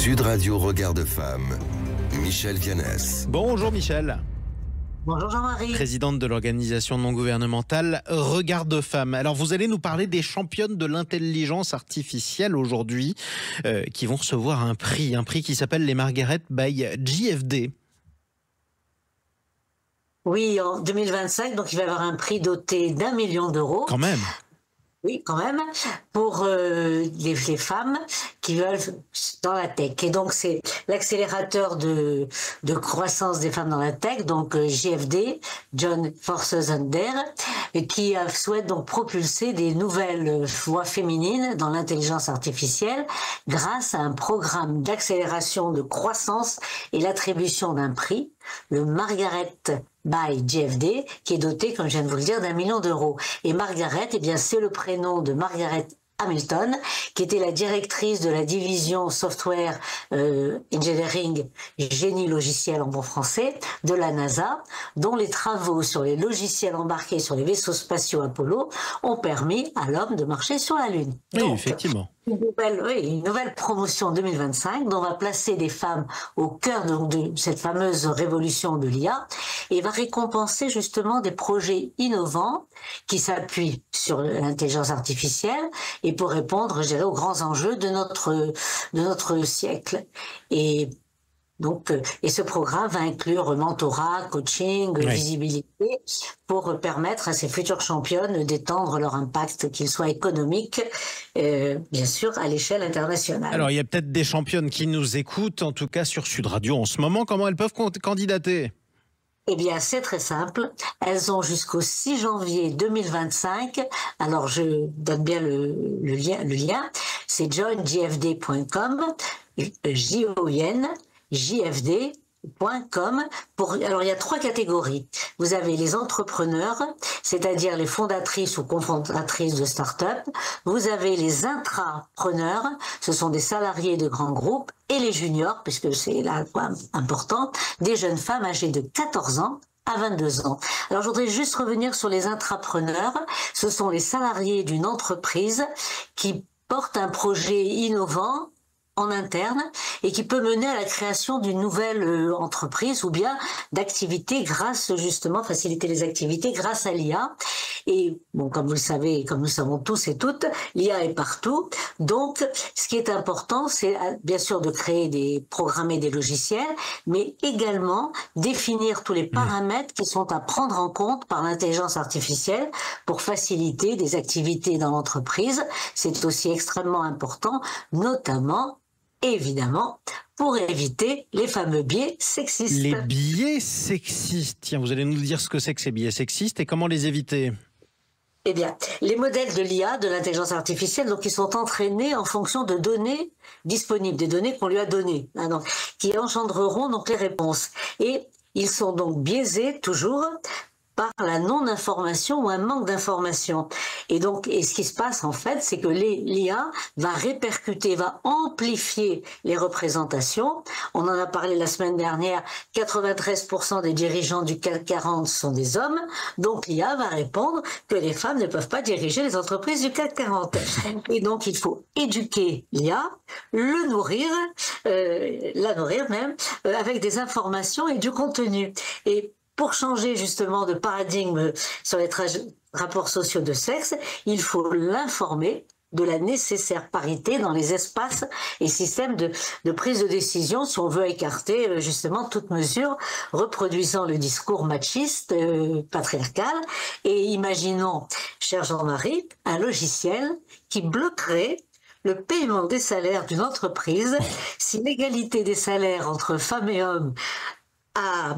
Sud Radio Regard de Femme, Michel Viannès. Bonjour Michel. Bonjour Jean-Marie. Présidente de l'organisation non gouvernementale Regard de Femme. Alors vous allez nous parler des championnes de l'intelligence artificielle aujourd'hui qui vont recevoir un prix qui s'appelle les Margaret by JFD. Oui, en 2025, donc il va y avoir un prix doté d'1 million d'euros. Quand même. Oui, quand même, pour les femmes qui veulent dans la tech. Et donc, c'est l'accélérateur de croissance des femmes dans la tech, donc JFD, John Forces Under, qui souhaite donc propulser des nouvelles voies féminines dans l'intelligence artificielle grâce à un programme d'accélération de croissance et l'attribution d'un prix, le Margaret by JFD, qui est doté, comme je viens de vous le dire, d'1 million d'euros. Et Margaret, eh bien, c'est le prénom de Margaret Hamilton, qui était la directrice de la division software engineering, génie logiciel en bon français, de la NASA, dont les travaux sur les logiciels embarqués sur les vaisseaux spatiaux Apollo ont permis à l'homme de marcher sur la Lune. Oui, Donc, effectivement. Une nouvelle promotion 2025 dont on va placer des femmes au cœur de cette fameuse révolution de l'IA et va récompenser justement des projets innovants qui s'appuient sur l'intelligence artificielle et pour répondre, je dirais, aux grands enjeux de notre siècle. Et donc, et ce programme va inclure mentorat, coaching, visibilité, pour permettre à ces futures championnes d'étendre leur impact, qu'il soit économique, bien sûr, à l'échelle internationale. Alors, il y a peut-être des championnes qui nous écoutent, en tout cas sur Sud Radio en ce moment. Comment elles peuvent candidater ? Eh bien, c'est très simple. Elles ont jusqu'au 6 janvier 2025. Alors, je donne bien le lien. C'est joinjfd.com, JFD.com. Alors, il y a 3 catégories. Vous avez les entrepreneurs, c'est-à-dire les fondatrices ou cofondatrices de start-up. Vous avez les intrapreneurs, ce sont des salariés de grands groupes, et les juniors, puisque c'est là quoi important, des jeunes femmes âgées de 14 ans à 22 ans. Alors, je voudrais juste revenir sur les intrapreneurs. Ce sont les salariés d'une entreprise qui portent un projet innovant en interne et qui peut mener à la création d'une nouvelle entreprise ou bien d'activités grâce justement, faciliter les activités grâce à l'IA. Et bon, comme vous le savez, comme nous savons tous et toutes, l'IA est partout. Donc, ce qui est important, c'est bien sûr de programmer des logiciels, mais également définir tous les paramètres qui sont à prendre en compte par l'intelligence artificielle pour faciliter des activités dans l'entreprise. C'est aussi extrêmement important, notamment évidemment, pour éviter les fameux biais sexistes. Les biais sexistes. Tiens, vous allez nous dire ce que c'est que ces biais sexistes et comment les éviter. Eh bien, les modèles de l'IA, de l'intelligence artificielle, donc ils sont entraînés en fonction de données disponibles, des données qu'on lui a données, donc, qui engendreront donc les réponses. Et ils sont donc biaisés toujours par la non-information ou un manque d'information. Et donc, ce qui se passe en fait, c'est que l'IA va répercuter, va amplifier les représentations. On en a parlé la semaine dernière, 93% des dirigeants du CAC 40 sont des hommes. Donc, l'IA va répondre que les femmes ne peuvent pas diriger les entreprises du CAC 40. Et donc, il faut éduquer l'IA, la nourrir même, avec des informations et du contenu. Et pour changer justement de paradigme sur les rapports sociaux de sexe, il faut l'informer de la nécessaire parité dans les espaces et systèmes de prise de décision si on veut écarter justement toute mesure reproduisant le discours machiste, patriarcal. Et imaginons, cher Jean-Marie, un logiciel qui bloquerait le paiement des salaires d'une entreprise si l'égalité des salaires entre femmes et hommes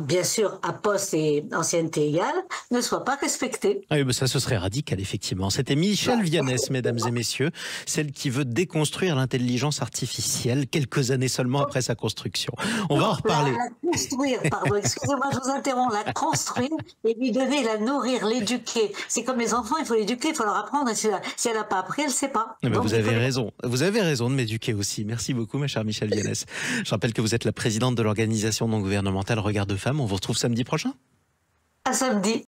bien sûr, à poste et ancienneté égale, ne soit pas respectée. Ah oui, ça, ce serait radical, effectivement. C'était Michel Viannès, mesdames et messieurs, celle qui veut déconstruire l'intelligence artificielle quelques années seulement après sa construction. On va en reparler. La construire, pardon, excusez-moi, je vous interromps, la construire et lui donner, la nourrir, l'éduquer. C'est comme les enfants, il faut l'éduquer, il faut leur apprendre. Et si elle n'a pas appris, elle ne sait pas. Donc, vous avez raison. Vous avez raison de m'éduquer aussi. Merci beaucoup, ma chère Michel Viannès. Je rappelle que vous êtes la présidente de l'organisation non gouvernementale Regard de Femme. On vous retrouve samedi prochain. À samedi.